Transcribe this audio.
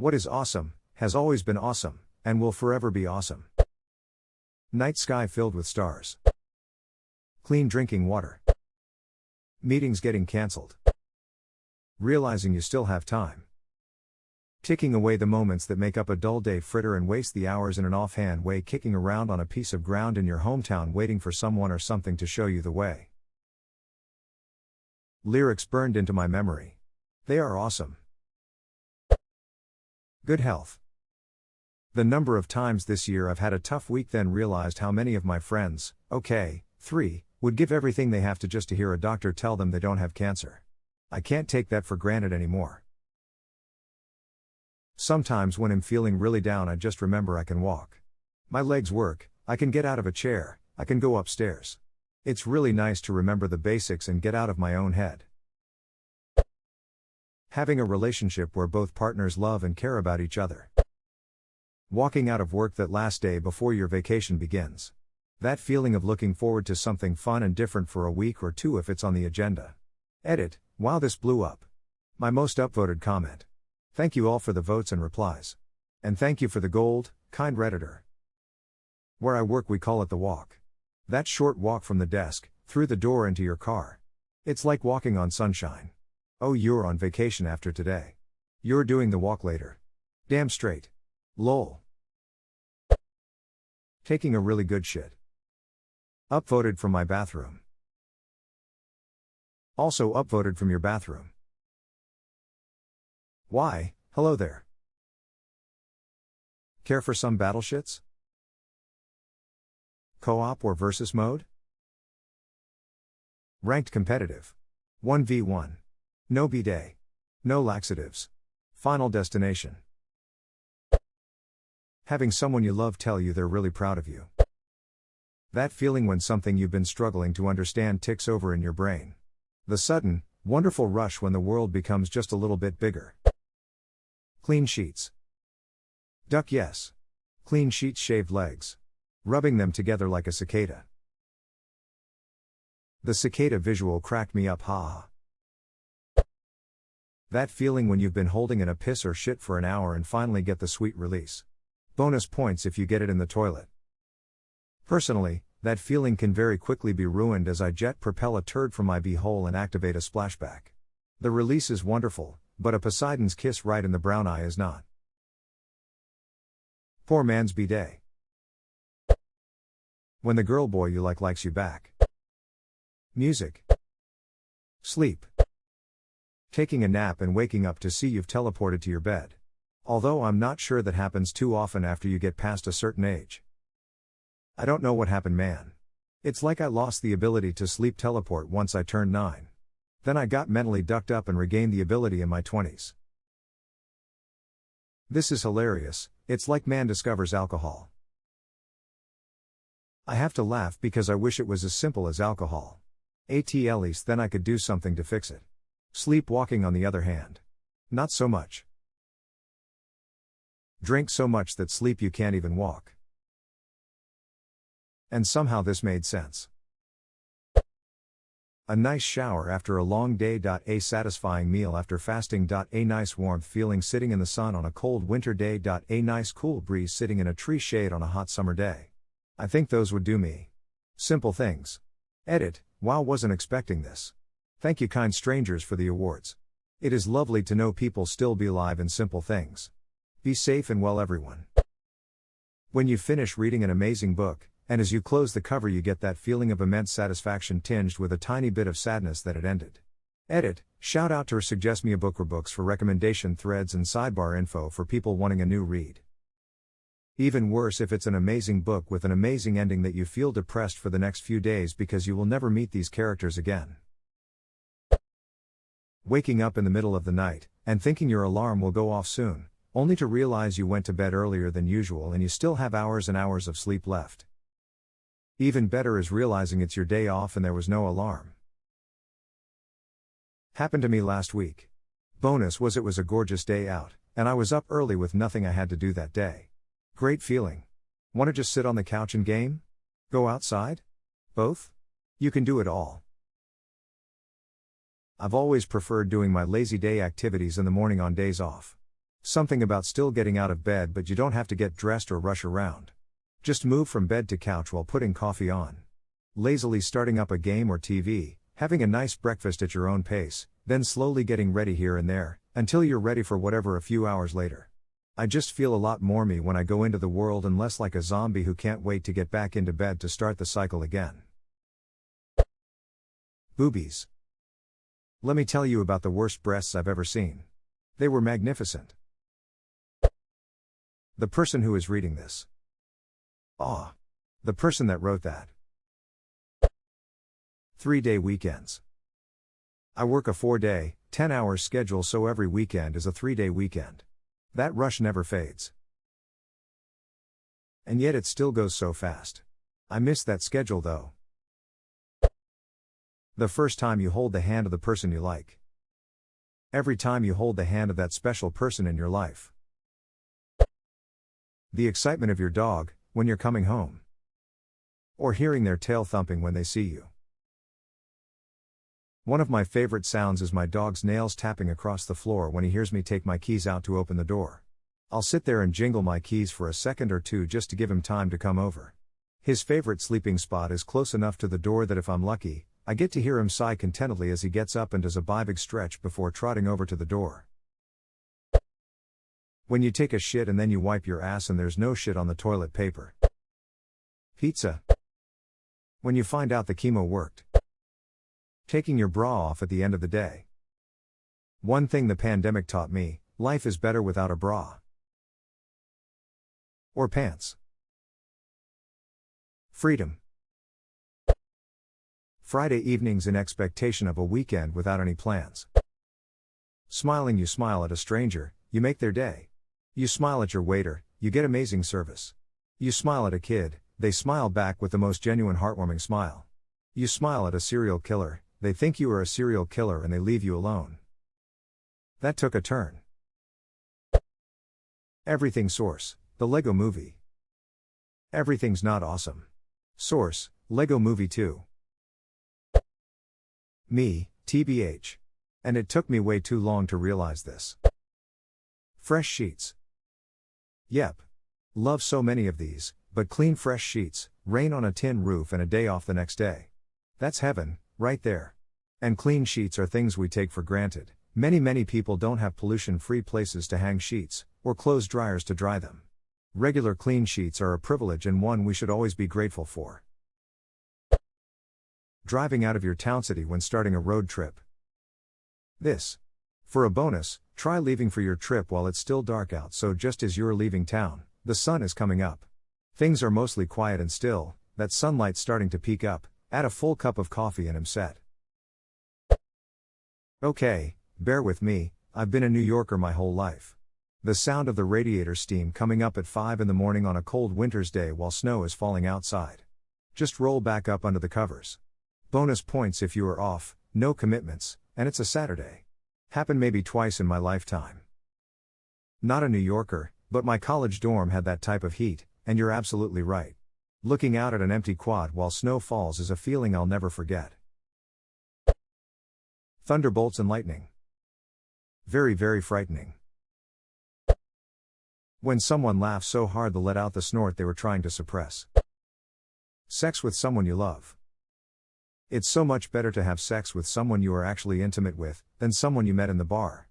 What is awesome, has always been awesome, and will forever be awesome. Night sky filled with stars. Clean drinking water. Meetings getting cancelled. Realizing you still have time. Ticking away the moments that make up a dull day fritter and waste the hours in an offhand way kicking around on a piece of ground in your hometown waiting for someone or something to show you the way. Lyrics burned into my memory. They are awesome. Good health. The number of times this year I've had a tough week then realized how many of my friends, 3, would give everything they have to just to hear a doctor tell them they don't have cancer. I can't take that for granted anymore. Sometimes when I'm feeling really down I just remember I can walk. My legs work, I can get out of a chair, I can go upstairs. It's really nice to remember the basics and get out of my own head. Having a relationship where both partners love and care about each other. Walking out of work that last day before your vacation begins. That feeling of looking forward to something fun and different for a week or two if it's on the agenda. Edit, wow, this blew up. My most upvoted comment. Thank you all for the votes and replies. And thank you for the gold, kind Redditor. Where I work we call it the walk. That short walk from the desk, through the door into your car. It's like walking on sunshine. Oh, you're on vacation after today. You're doing the walk later. Damn straight. Lol. Taking a really good shit. Upvoted from my bathroom. Also upvoted from your bathroom. Why, hello there. Care for some battleshits? Co-op or versus mode? Ranked competitive. 1v1. No B-day. No laxatives. Final destination. Having someone you love tell you they're really proud of you. That feeling when something you've been struggling to understand ticks over in your brain. The sudden, wonderful rush when the world becomes just a little bit bigger. Clean sheets. Duck yes. Clean sheets shaved legs. Rubbing them together like a cicada. The cicada visual cracked me up haha. That feeling when you've been holding in a piss or shit for an hour and finally get the sweet release. Bonus points if you get it in the toilet. Personally, that feeling can very quickly be ruined as I jet propel a turd from my beehole and activate a splashback. The release is wonderful, but a Poseidon's kiss right in the brown eye is not. Poor man's B-day. When the girl boy you like likes you back. Music. Sleep. Taking a nap and waking up to see you've teleported to your bed. Although I'm not sure that happens too often after you get past a certain age. I don't know what happened, man. It's like I lost the ability to sleep teleport once I turned 9. Then I got mentally ducked up and regained the ability in my 20s. This is hilarious, it's like man discovers alcohol. I have to laugh because I wish it was as simple as alcohol. At least then I could do something to fix it. Sleepwalking on the other hand. Not so much. Drink so much that sleep you can't even walk. And somehow this made sense. A nice shower after a long day. A satisfying meal after fasting. A nice warmth feeling sitting in the sun on a cold winter day. A nice cool breeze sitting in a tree shade on a hot summer day. I think those would do me. Simple things. Edit, wow, wasn't expecting this. Thank you kind strangers for the awards. It is lovely to know people still be alive in simple things. Be safe and well everyone. When you finish reading an amazing book, and as you close the cover you get that feeling of immense satisfaction tinged with a tiny bit of sadness that it ended. Edit, shout out to Suggest Me a Book or Books for recommendation threads and sidebar info for people wanting a new read. Even worse if it's an amazing book with an amazing ending that you feel depressed for the next few days because you will never meet these characters again. Waking up in the middle of the night, and thinking your alarm will go off soon, only to realize you went to bed earlier than usual and you still have hours and hours of sleep left. Even better is realizing it's your day off and there was no alarm. Happened to me last week. Bonus was it was a gorgeous day out, and I was up early with nothing I had to do that day. Great feeling. Want to just sit on the couch and game? Go outside? Both? You can do it all. I've always preferred doing my lazy day activities in the morning on days off. Something about still getting out of bed but you don't have to get dressed or rush around. Just move from bed to couch while putting coffee on. Lazily starting up a game or TV, having a nice breakfast at your own pace, then slowly getting ready here and there, until you're ready for whatever a few hours later. I just feel a lot more me when I go into the world and less like a zombie who can't wait to get back into bed to start the cycle again. Boobies. Let me tell you about the worst breasts I've ever seen. They were magnificent. The person who is reading this. The person that wrote that. 3-day weekends. I work a 4-day, 10-hour schedule, so every weekend is a 3-day weekend. That rush never fades. And yet it still goes so fast. I miss that schedule though. The first time you hold the hand of the person you like. Every time you hold the hand of that special person in your life. The excitement of your dog, when you're coming home. Or hearing their tail thumping when they see you. One of my favorite sounds is my dog's nails tapping across the floor when he hears me take my keys out to open the door. I'll sit there and jingle my keys for a second or two just to give him time to come over. His favorite sleeping spot is close enough to the door that if I'm lucky, I get to hear him sigh contentedly as he gets up and does a big stretch before trotting over to the door. When you take a shit and then you wipe your ass and there's no shit on the toilet paper. Pizza. When you find out the chemo worked. Taking your bra off at the end of the day. One thing the pandemic taught me, life is better without a bra. Or pants. Freedom. Friday evenings in expectation of a weekend without any plans. Smiling, you smile at a stranger, you make their day. You smile at your waiter, you get amazing service. You smile at a kid, they smile back with the most genuine heartwarming smile. You smile at a serial killer, they think you are a serial killer and they leave you alone. That took a turn. Everything Source, the Lego Movie. Everything's not awesome. Source, Lego Movie 2. Me, TBH. And it took me way too long to realize this. Fresh sheets. Yep. Love so many of these, but clean fresh sheets, rain on a tin roof and a day off the next day. That's heaven, right there. And clean sheets are things we take for granted. Many people don't have pollution-free places to hang sheets, or clothes dryers to dry them. Regular clean sheets are a privilege and one we should always be grateful for. Driving out of your town city when starting a road trip. This. For a bonus, try leaving for your trip while it's still dark out, so just as you're leaving town, the sun is coming up. Things are mostly quiet and still, that sunlight's starting to peek up, add a full cup of coffee and I'm set. Okay, bear with me, I've been a New Yorker my whole life. The sound of the radiator steam coming up at 5 in the morning on a cold winter's day while snow is falling outside. Just roll back up under the covers. Bonus points if you are off, no commitments, and it's a Saturday. Happened maybe twice in my lifetime. Not a New Yorker, but my college dorm had that type of heat, and you're absolutely right. Looking out at an empty quad while snow falls is a feeling I'll never forget. Thunderbolts and lightning. Very frightening. When someone laughs so hard they'll let out the snort they were trying to suppress. Sex with someone you love. It's so much better to have sex with someone you are actually intimate with, than someone you met in the bar.